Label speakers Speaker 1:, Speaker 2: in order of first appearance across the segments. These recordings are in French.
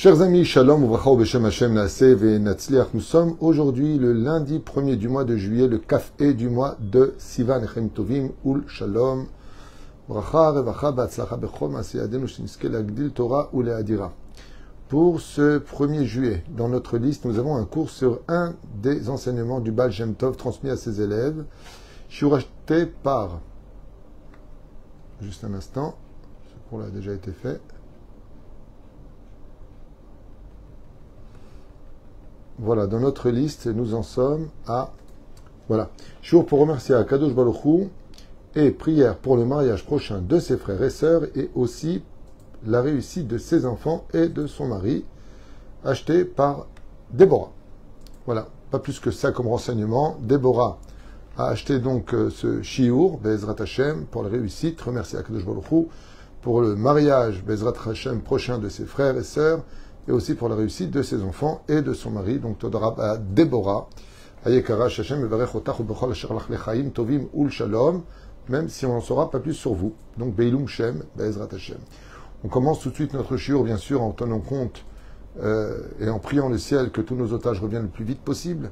Speaker 1: Chers amis, Shalom, Uvracha, Beshem Hashem, Naaseh, Ve'natzliach. Nous sommes aujourd'hui le lundi 1er du mois de juillet, le Kaf-E du mois de Sivan, Echem Tovim, Ul Shalom, Uvracha, Revacha, Ba'atzlacha, Bechol, Maaseh Yadenu, Sheniske, Lagdil, Torah, ou Le'adira. Pour ce 1er juillet, dans notre liste, nous avons un cours sur un des enseignements du Baal Shem Tov transmis à ses élèves, racheté par, juste un instant, ce cours-là a déjà été fait. Voilà, dans notre liste, nous en sommes à... Voilà. Jour pour remercier à Kadosh Baruch Hu et prière pour le mariage prochain de ses frères et sœurs et aussi la réussite de ses enfants et de son mari, acheté par Déborah. Voilà, pas plus que ça comme renseignement. Déborah a acheté donc ce Shiur, Be'ezrat Hashem, pour la réussite. Remercier à Kadosh Baruch Hu pour le mariage, Be'ezrat Hashem, prochain de ses frères et sœurs, et aussi pour la réussite de ses enfants et de son mari. Donc, Todara à Déborah, Ayekara Hashem, Evarech Otach, Ubechol Asher Lach Lechaim, Tovim, Ul Shalom, même si on n'en saura pas plus sur vous. Donc, Beilum Shem, Be'ezrat Hashem. On commence tout de suite notre shiur, bien sûr, en tenant compte et en priant le ciel que tous nos otages reviennent le plus vite possible.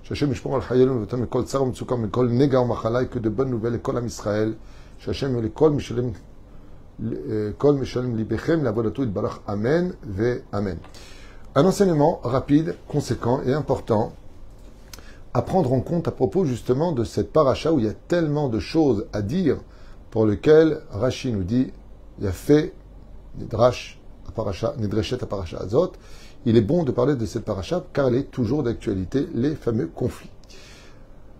Speaker 1: Shachem Mishpor al Chayelun, Vetam Ekol Tsar Mtsukam, Ekol Nega Machalai, que de bonnes nouvelles, Ekol Am Israël. Shachem Ekol Mishalem. Amen, ve Amen. Un enseignement rapide, conséquent et important à prendre en compte à propos justement de cette paracha où il y a tellement de choses à dire pour lesquelles Rashi nous dit il y a fait Nidreshet à paracha Azot. Il est bon de parler de cette paracha car elle est toujours d'actualité, les fameux conflits.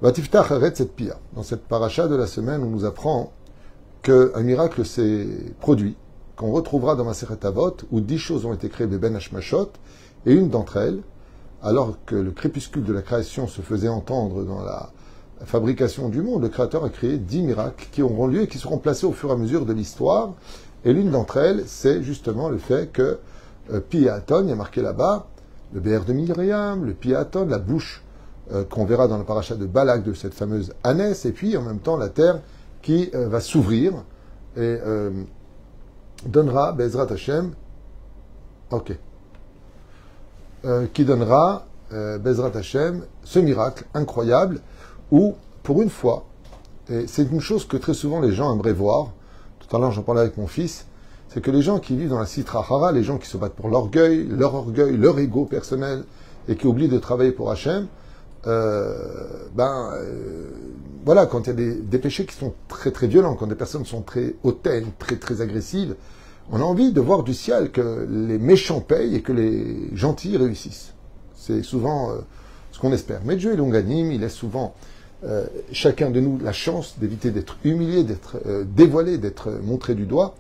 Speaker 1: Vatiftach Haretz et Pia. Dans cette paracha de la semaine, on nous apprend qu'un miracle s'est produit, qu'on retrouvera dans Masechet Avot, où 10 choses ont été créées Ben Hashmashot, et une d'entre elles, alors que le crépuscule de la création se faisait entendre dans la fabrication du monde, le Créateur a créé 10 miracles qui auront lieu et qui seront placés au fur et à mesure de l'histoire. Et l'une d'entre elles, c'est justement le fait que Piaton, il y a marqué là-bas, le BR de Myriam, le Piaton, la bouche qu'on verra dans le parachat de Balak de cette fameuse ânesse, et puis en même temps la terre qui va s'ouvrir et donnera, Be'ezrat Hashem, qui donnera, Be'ezrat Hashem, ce miracle incroyable où, pour une fois, et c'est une chose que très souvent les gens aimeraient voir, tout à l'heure j'en parlais avec mon fils, c'est que les gens qui vivent dans la Sitra Hara, les gens qui se battent pour l'orgueil, leur ego personnel, et qui oublient de travailler pour Hashem, voilà, quand il y a des péchés qui sont très très violents, quand des personnes sont très hautaines, très très agressives, on a envie de voir du ciel que les méchants payent et que les gentils réussissent. C'est souvent ce qu'on espère. Mais Dieu est longanime, il laisse souvent chacun de nous la chance d'éviter d'être humilié, d'être dévoilé, d'être montré du doigt.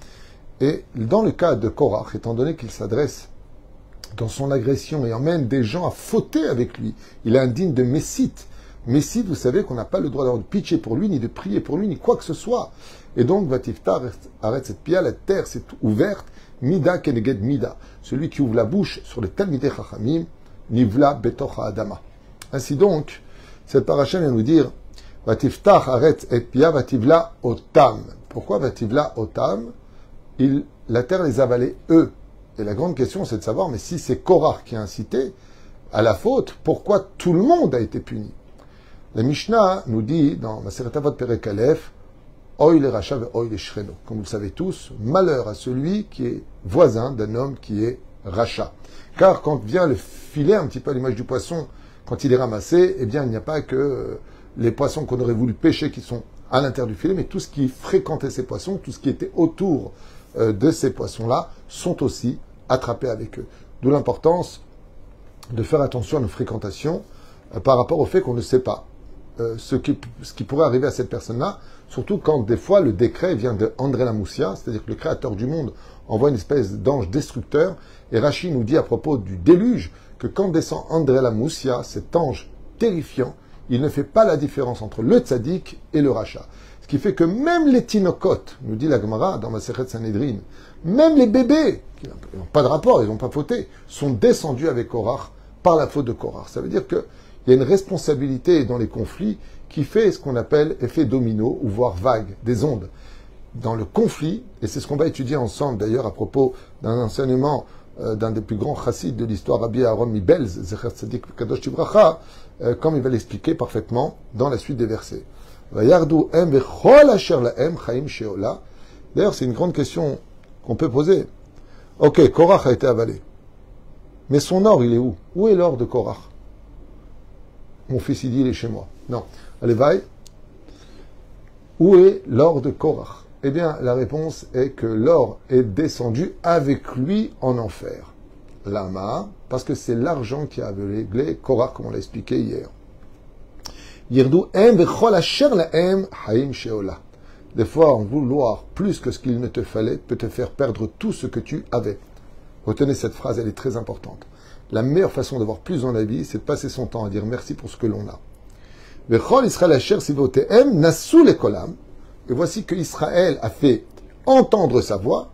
Speaker 1: Et dans le cas de Korach, étant donné qu'il s'adresse dans son agression et emmène des gens à fauter avec lui, il est indigne de Messite. Messite, vous savez qu'on n'a pas le droit d'avoir de pitcher pour lui, ni de prier pour lui, ni quoi que ce soit. Et donc, Vatiftar, arrête cette pia, la terre s'est ouverte, Mida keneged Mida. Celui qui ouvre la bouche sur les Talmidei Chachamim, Nivla betocha Adama. Ainsi donc, cette paracha vient nous dire, Vatiftar, arrête et pia, Vativla otam. Pourquoi Vativla otam? La terre les a avalés eux. Et la grande question, c'est de savoir, mais si c'est Korach qui a incité à la faute, pourquoi tout le monde a été puni? La Mishnah nous dit, dans Masechet Avot Perek Aleph, Oy le Racha ve Oy le Shreno. Comme vous le savez tous, malheur à celui qui est voisin d'un homme qui est Racha. Car quand vient le filet, un petit peu à l'image du poisson, quand il est ramassé, eh bien, il n'y a pas que les poissons qu'on aurait voulu pêcher qui sont à l'intérieur du filet, mais tout ce qui fréquentait ces poissons, tout ce qui était autour de ces poissons-là, sont aussi attrapés avec eux. D'où l'importance de faire attention à nos fréquentations par rapport au fait qu'on ne sait pas ce qui pourrait arriver à cette personne-là, surtout quand des fois le décret vient de André Lamoussia, c'est-à-dire que le créateur du monde envoie une espèce d'ange destructeur, et Rashi nous dit à propos du déluge que quand descend André Lamoussia, cet ange terrifiant, il ne fait pas la différence entre le tzaddik et le rachat. Ce qui fait que même les tinokotes, nous dit la Gemara dans Masechet Sanhedrin, même les bébés, qui n'ont pas de rapport, ils n'ont pas fauté, sont descendus avec Korach par la faute de Korach. Ça veut dire qu'il y a une responsabilité dans les conflits qui fait ce qu'on appelle effet domino, ou voire vague, des ondes. Dans le conflit, et c'est ce qu'on va étudier ensemble d'ailleurs à propos d'un enseignement d'un des plus grands chassids de l'histoire, Rabbi Aaron Mibelz, Zecher Tzadik Kadosh Tibracha, comme il va l'expliquer parfaitement dans la suite des versets. D'ailleurs, c'est une grande question qu'on peut poser. Ok, Korach a été avalé. Mais son or, il est où? Où est l'or de Korach? Mon fils, il dit, il est chez moi. Non. Allez, vaille. Où est l'or de Korach? Eh bien, la réponse est que l'or est descendu avec lui en enfer. Lama, parce que c'est l'argent qui a aveuglé Korach, comme on l'a expliqué hier. Des fois, en vouloir plus que ce qu'il ne te fallait peut te faire perdre tout ce que tu avais. Retenez cette phrase, elle est très importante. La meilleure façon d'avoir plus dans la vie, c'est de passer son temps à dire merci pour ce que l'on a. Et voici que Israël a fait entendre sa voix,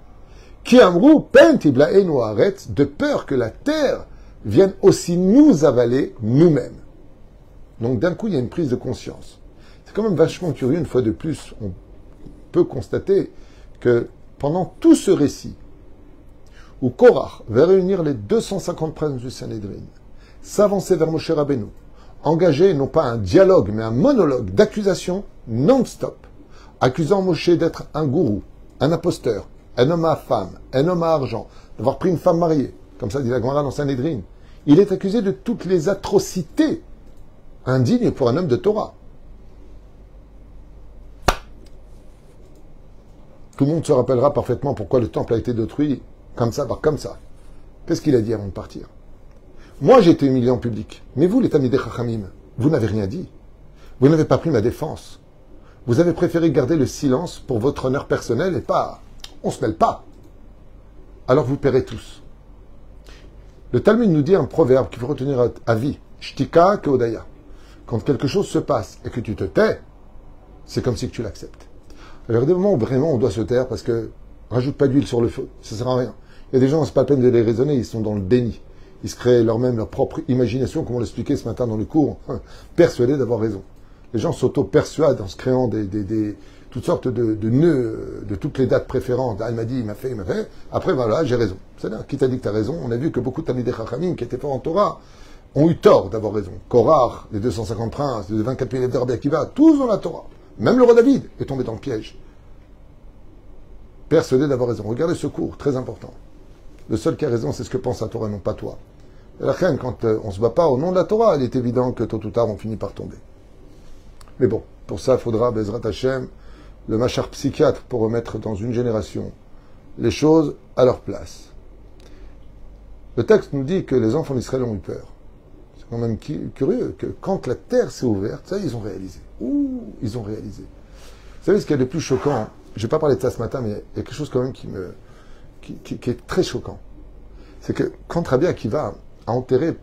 Speaker 1: qui amrou pentiblaenu haaretz, de peur que la terre vienne aussi nous avaler nous-mêmes. Donc d'un coup, il y a une prise de conscience. C'est quand même vachement curieux, une fois de plus, on peut constater que pendant tout ce récit, où Korach va réunir les 250 princes du Sanhédrin, s'avancer vers Moshe Rabbeinu, engager non pas un dialogue, mais un monologue d'accusation non-stop, accusant Moshe d'être un gourou, un imposteur, un homme à femme, un homme à argent, d'avoir pris une femme mariée, comme ça dit la Gemara dans Sanhédrin. Il est accusé de toutes les atrocités indignes pour un homme de Torah. Tout le monde se rappellera parfaitement pourquoi le temple a été détruit comme ça, comme ça. Qu'est-ce qu'il a dit avant de partir? Moi, j'ai été humilié en public. Mais vous, les Talmidei Chachamim, vous n'avez rien dit. Vous n'avez pas pris ma défense. Vous avez préféré garder le silence pour votre honneur personnel et pas... On se mêle pas. Alors vous paierez tous. Le Talmud nous dit un proverbe qu'il faut retenir à vie. Shtika keodaya. Quand quelque chose se passe et que tu te tais, c'est comme si que tu l'acceptes. Alors, des moments où vraiment on doit se taire parce que rajoute pas d'huile sur le feu, ça sert à rien. Il y a des gens, c'est pas la peine de les raisonner, ils sont dans le déni. Ils se créent leur propre imagination, comme on l'expliquait ce matin dans le cours, persuadés d'avoir raison. Les gens s'auto-persuadent en se créant toutes sortes de nœuds, de toutes les dates préférentes. Ah, il m'a dit, il m'a fait. Après, voilà, j'ai raison. C'est-à-dire, qui t'a dit que tu as raison? On a vu que beaucoup de Talmidei Chachamim qui étaient forts en Torah ont eu tort d'avoir raison. Korach, les 250 princes, les 24 000 élèves de Rabbi Akiva, tous ont la Torah. Même le roi David est tombé dans le piège. Persuadé d'avoir raison. Regardez ce cours, très important. Le seul qui a raison, c'est ce que pense la Torah, non pas toi. Et la reine, quand on ne se bat pas au nom de la Torah, il est évident que tôt ou tard, on finit par tomber. Mais bon, pour ça, il faudra, Bezrat Hashem, le machar psychiatre pour remettre dans une génération les choses à leur place. Le texte nous dit que les enfants d'Israël ont eu peur. C'est quand même curieux que quand la terre s'est ouverte, ça, ils ont réalisé. Ouh, ils ont réalisé. Vous savez ce qu'il y a de plus choquant? Je vais pas parler de ça ce matin, mais il y a quelque chose quand même qui est très choquant. C'est que quand Rabbi Akiva a enterré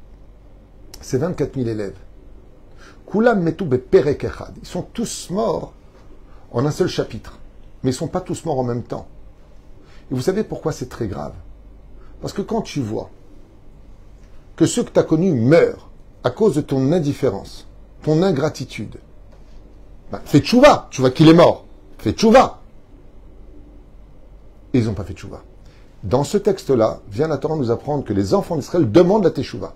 Speaker 1: ses 24 000 élèves, Kulam metu beperek echad, ils sont tous morts en un seul chapitre, mais ils ne sont pas tous morts en même temps. Et vous savez pourquoi c'est très grave? Parce que quand tu vois que ceux que tu as connus meurent à cause de ton indifférence, ton ingratitude, ben, fais tchouva, tu vois qu'il est mort, fais tchouva. Et ils n'ont pas fait tchouva. Dans ce texte-là, vient la Torah nous apprendre que les enfants d'Israël demandent la teshuva.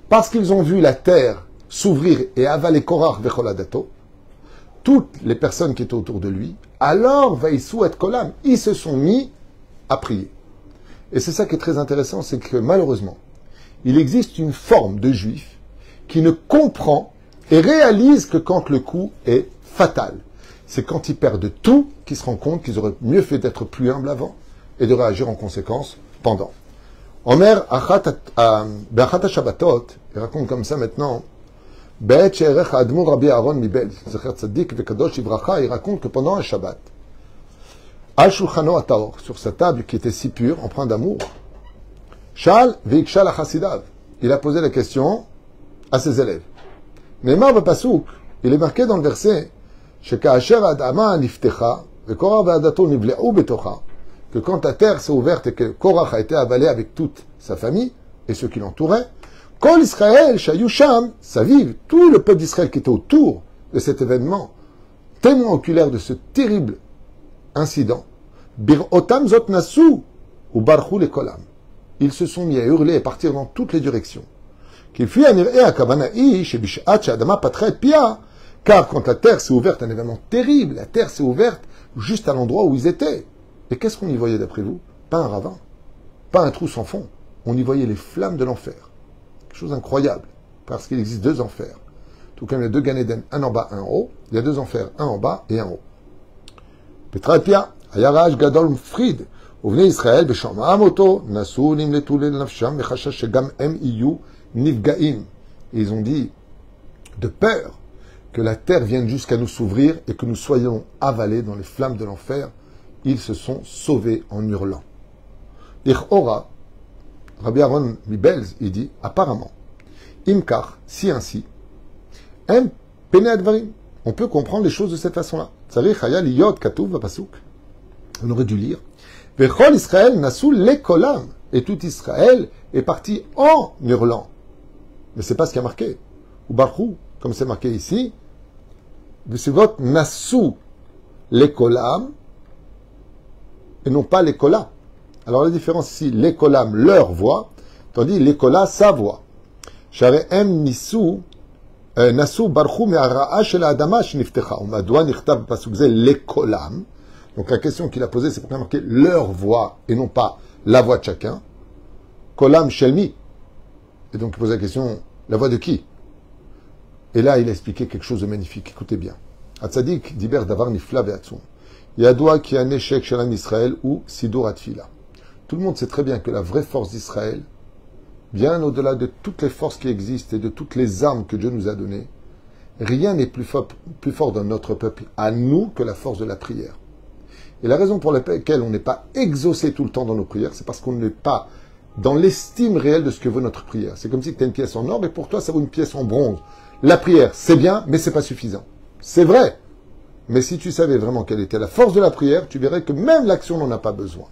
Speaker 1: Parce qu'ils ont vu la terre s'ouvrir et avaler Korach vecholadato, toutes les personnes qui étaient autour de lui, alors vaïsou et kolam, ils se sont mis à prier. Et c'est ça qui est très intéressant, c'est que malheureusement, il existe une forme de juif qui ne comprend et réalise que quand le coup est fatal. C'est quand ils perdent tout qu'ils se rendent compte qu'ils auraient mieux fait d'être plus humbles avant et de réagir en conséquence pendant. Omer Be'achat Shabbatot, il raconte comme ça maintenant, Be'et she'erech Admur Rabbi Aaron Mibelz, Zecher Tzadik Vekadosh Ibracha, il raconte que pendant un Shabbat, Al Shulchano Ataor, sur sa table qui était si pure, empreinte d'amour, Shal Veikshal Achasidav, il a posé la question à ses élèves. Neymar Bepasuk, il est marqué dans le verset, Sheka'asher Adama Niftecha, Vekorach Ve'adato Nivle'u Betocha, que quand la terre s'est ouverte et que Korach a été avalé avec toute sa famille et ceux qui l'entouraient, Kol Israël, Shayusham, ça vive, tout le peuple d'Israël qui était autour de cet événement, témoin oculaire de ce terrible incident, Bir Otam Zot Nasu, ou Barchou les Kolam. ils se sont mis à hurler et partir dans toutes les directions. Qu'il fut à Kavanaï, chez Bishat, chez Adama, Patret, Pia. Car quand la terre s'est ouverte, un événement terrible, la terre s'est ouverte juste à l'endroit où ils étaient. Et qu'est-ce qu'on y voyait d'après vous? Pas un ravin, pas un trou sans fond. On y voyait les flammes de l'enfer. Quelque chose d'incroyable, parce qu'il existe deux enfers. Tout comme il y a deux Gan Eden, un en bas, un en haut, il y a deux enfers, un en bas et un en haut. Petra Pia, Ayaraj Gadol Frid, ובני ישראל בשומעם אותו נסו נמלטו לנפשם מחשש שגם הם יהיו נפגעים. Ils ont dit, de peur que la terre vienne jusqu'à nous s'ouvrir et que nous soyons avalés dans les flammes de l'enfer, ils se sont sauvés en hurlant. L'Ichora, Rabbi Aaron Mibelz, il dit, apparemment, Imkar, si ainsi, M. Penadvarim, on peut comprendre les choses de cette façon-là. Tzarich haya liyot katuv bapasuk. On aurait dû lire, Vechol Israël nasu lekolam, et tout Israël est parti en hurlant. Mais c'est pas ce qui a marqué. Ou barchou, comme c'est marqué ici, Vesivot nasu lekolam, et non pas l'écola. Alors la différence ici, l'écolam, leur voix, tandis l'écola, sa voix. Shareem nisu, nasu barchou me'ara'a shel ha'adama shniftecha. Umadwa nichtav pasuk ze l'écolam. Donc la question qu'il a posée, c'est pourquoi il a marqué leur voix et non pas la voix de chacun. Kolam shelmi. Et donc il pose la question, la voix de qui? Et là, il a expliqué quelque chose de magnifique. Écoutez bien. Hatzadik diber davar nifla ve'atzum. Yadua ki an eshek shelam Israël ou sidur atfila. Tout le monde sait très bien que la vraie force d'Israël, bien au-delà de toutes les forces qui existent et de toutes les armes que Dieu nous a données, rien n'est plus fort dans notre peuple, à nous, que la force de la prière. Et la raison pour laquelle on n'est pas exaucé tout le temps dans nos prières, c'est parce qu'on n'est pas dans l'estime réelle de ce que vaut notre prière. C'est comme si tu as une pièce en or, et pour toi, ça vaut une pièce en bronze. La prière, c'est bien, mais c'est pas suffisant. C'est vrai. Mais si tu savais vraiment quelle était la force de la prière, tu verrais que même l'action n'en a pas besoin.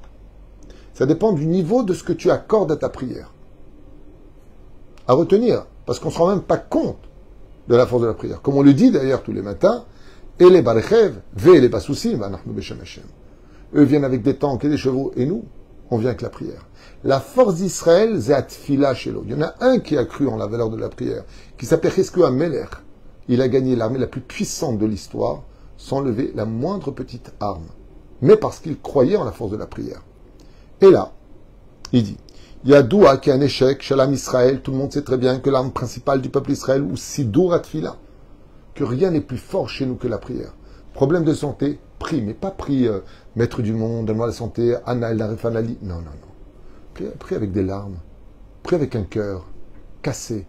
Speaker 1: Ça dépend du niveau de ce que tu accordes à ta prière. À retenir, parce qu'on ne se rend même pas compte de la force de la prière. Comme on le dit d'ailleurs tous les matins, et les barechev, ve les basousim, anachnu beshem Hashem. Eux viennent avec des tanks et des chevaux, et nous, on vient avec la prière. La force d'Israël, c'est atfila shelo. Il y en a un qui a cru en la valeur de la prière, qui s'appelle Chizkiyahu Melech. Il a gagné l'armée la plus puissante de l'histoire, sans lever la moindre petite arme. Mais parce qu'il croyait en la force de la prière. Et là, il dit, Yadoua qui est un échec, Shalom Israël, tout le monde sait très bien que l'arme principale du peuple Israël, ou Sidur Atfila, que rien n'est plus fort chez nous que la prière. Problème de santé, prie, mais pas prie, maître du monde, donne-moi la santé, Anna el Arifanali. Non, non, non. Prie avec des larmes, prie avec un cœur cassé,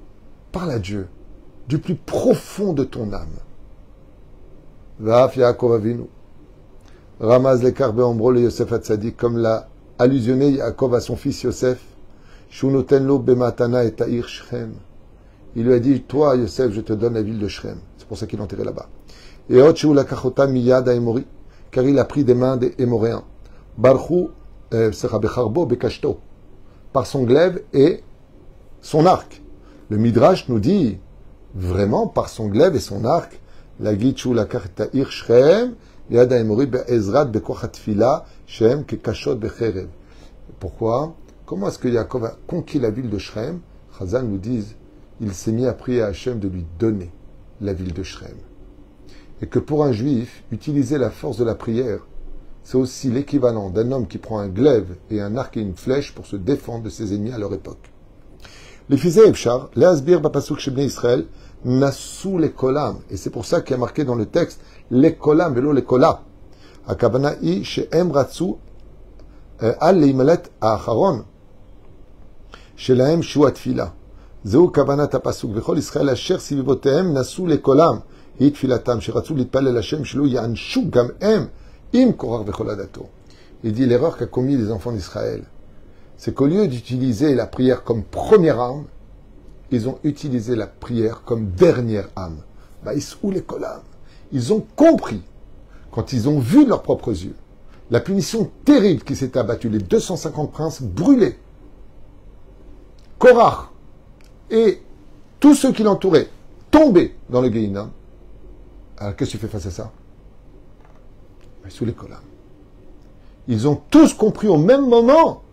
Speaker 1: parle à Dieu, du plus profond de ton âme. Vaf Yaakov Avinu, Ramaz le Karbe Ombro le Yosef Hatzadik, comme l'a allusionné Yaakov à son fils Yosef, Shunotenlo Bematana et Ta'ir Shrem. Il lui a dit, toi, Yosef, je te donne la ville de Shrem. C'est pour ça qu'il est enterré là-bas. Et Otchou la Kachota Miyad à Emori, car il a pris des mains des Émoréens. Barchou Becharbo Bekashto, par son glaive et son arc. Le Midrash nous dit, vraiment, par son glaive et son arc, la Gitchou la Ta'ir Shrem, Yad à Emori Be'ezrat Bekochat Fila, Shem Kekashot Becherev. Pourquoi? Comment est-ce que Yaakov a conquis la ville de Shrem? Chazal nous dit, il s'est mis à prier à Hachem de lui donner la ville de Shrem. Et que pour un juif, utiliser la force de la prière, c'est aussi l'équivalent d'un homme qui prend un glaive et un arc et une flèche pour se défendre de ses ennemis à leur époque. Les fils d'Efchar, les Asbir Bapasuk Shebnei Israël, Nassou les kolam. Et c'est pour ça qu'il y a marqué dans le texte, les kolam, vélo les kola. Akabana i she'em ratsu al leimalet a'acharon. Shelaem shuat fila. Zeu kavanat apasuk. Vechol Israël asher sivivotehem nassou les kolam. Hit filatam. Sheratsu litpalel Hashem shelo yanshu gam em im korar vechol adato. Il dit l'erreur qu'a commis les enfants d'Israël, c'est qu'au lieu d'utiliser la prière comme première arme, ils ont utilisé la prière comme dernière arme. Baïsou les kolam. Ils ont compris, quand ils ont vu de leurs propres yeux, la punition terrible qui s'était abattue, les 250 princes brûlés, Korach et tous ceux qui l'entouraient tombés dans le Gehinnom. Alors qu'est-ce que tu fais face à ça? Baïsou les kolam. Ils ont tous compris au même moment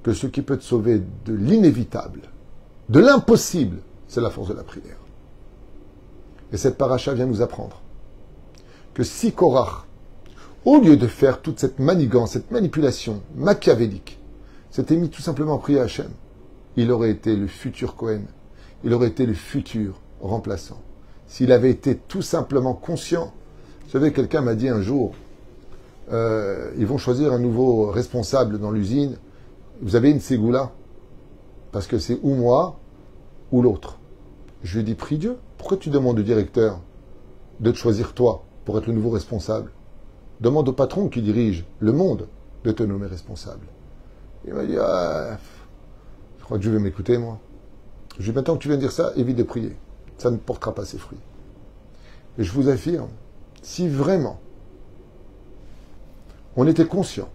Speaker 1: que ce qui peut te sauver de l'inévitable, de l'impossible, c'est la force de la prière. Et cette paracha vient nous apprendre que si Korach, au lieu de faire toute cette manigance, cette manipulation machiavélique, s'était mis tout simplement à prier Hachem, il aurait été le futur Cohen, il aurait été le futur remplaçant. S'il avait été tout simplement conscient. Vous savez, quelqu'un m'a dit un jour, ils vont choisir un nouveau responsable dans l'usine, vous avez une ségoula, parce que c'est ou moi ou l'autre. Je lui ai dit, prie Dieu, pourquoi tu demandes au directeur de te choisir toi pour être le nouveau responsable? Demande au patron qui dirige le monde de te nommer responsable. Il m'a dit, je crois que Dieu veut m'écouter, moi. Je lui ai dit, maintenant que tu viens de dire ça, évite de prier. Ça ne portera pas ses fruits. Et je vous affirme, si vraiment on était conscient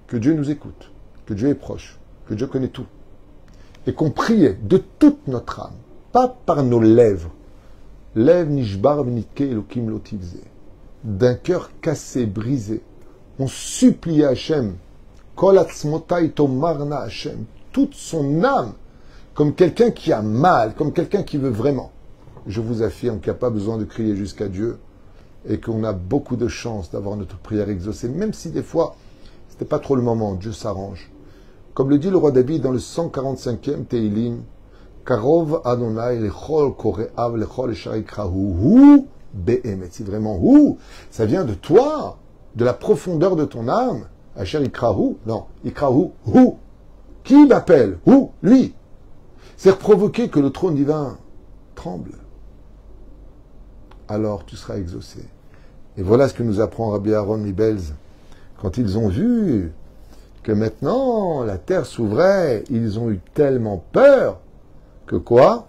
Speaker 1: que Dieu nous écoute, que Dieu est proche, que Dieu connaît tout, et qu'on priait de toute notre âme, pas par nos lèvres, lèvres nishbar v'nitke elokim lotivze, d'un cœur cassé, brisé, on suppliait Hachem, kol atzmotai tomarna Hachem, toute son âme, comme quelqu'un qui a mal, comme quelqu'un qui veut vraiment. Je vous affirme qu'il n'y a pas besoin de crier jusqu'à Dieu et qu'on a beaucoup de chance d'avoir notre prière exaucée, même si des fois, ce n'était pas trop le moment, Dieu s'arrange. Comme le dit le roi David dans le 145e Teilim, Karov Adonai lechol koreav lechol sharikrahu be'emet. Si vraiment ça vient de toi, de la profondeur de ton âme. Asher ikrahu, non, ikrahu, qui m'appelle? Lui. C'est provoquer que le trône divin tremble. Alors tu seras exaucé. Et voilà ce que nous apprend Rabbi Aaron Mibelz. Quand ils ont vu que maintenant la terre s'ouvrait, ils ont eu tellement peur que quoi?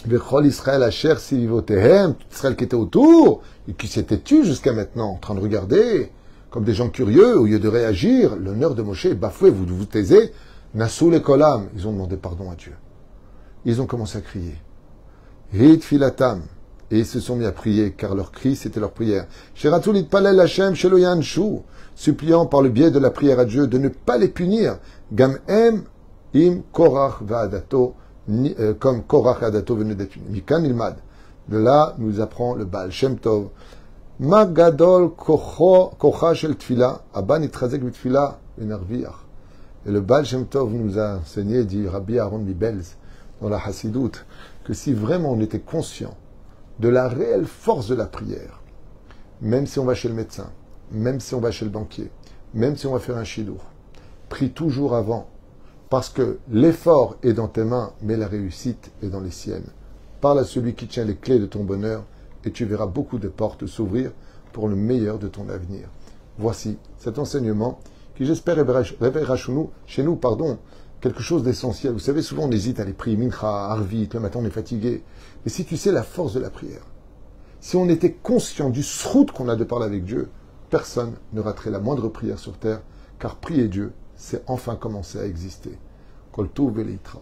Speaker 1: Vechol Israël Asher Silivotehem, tout Israël qui était autour, et qui s'était tu jusqu'à maintenant, en train de regarder, comme des gens curieux, au lieu de réagir, l'honneur de Moshe est bafoué, vous vous taisez, Nassou le Kolam, ils ont demandé pardon à Dieu. Ils ont commencé à crier. Hit Filatam, et ils se sont mis à prier, car leur cri, c'était leur prière. Sheratul Itpalel Hashem Shelo Yanshu, suppliant par le biais de la prière à Dieu de ne pas les punir. Gam Em Im Korach Va'adato, comme Korach et Adato venaient d'être unis. Mikan Ilmad. De là, nous apprend le Baal Shem Tov. Magadol Kocha Shel Tfila, Abba Nitrazek Bitfila Venarviach. Et le Baal Shem Tov nous a enseigné, dit Rabbi Aaron Mibelz, dans la Hassidout, que si vraiment on était conscient de la réelle force de la prière, même si on va chez le médecin, même si on va chez le banquier, même si on va faire un chidour, prie toujours avant, parce que l'effort est dans tes mains, mais la réussite est dans les siennes. Parle à celui qui tient les clés de ton bonheur, et tu verras beaucoup de portes s'ouvrir pour le meilleur de ton avenir. Voici cet enseignement qui, j'espère, réveillera chez nous, quelque chose d'essentiel. Vous savez, souvent on hésite à les prier, Mincha, Arvit, le matin on est fatigué. Mais si tu sais la force de la prière, si on était conscient du srout qu'on a de parler avec Dieu, personne ne raterait la moindre prière sur terre, car prier Dieu, c'est enfin commencer à exister. Kol tov v'leitraot.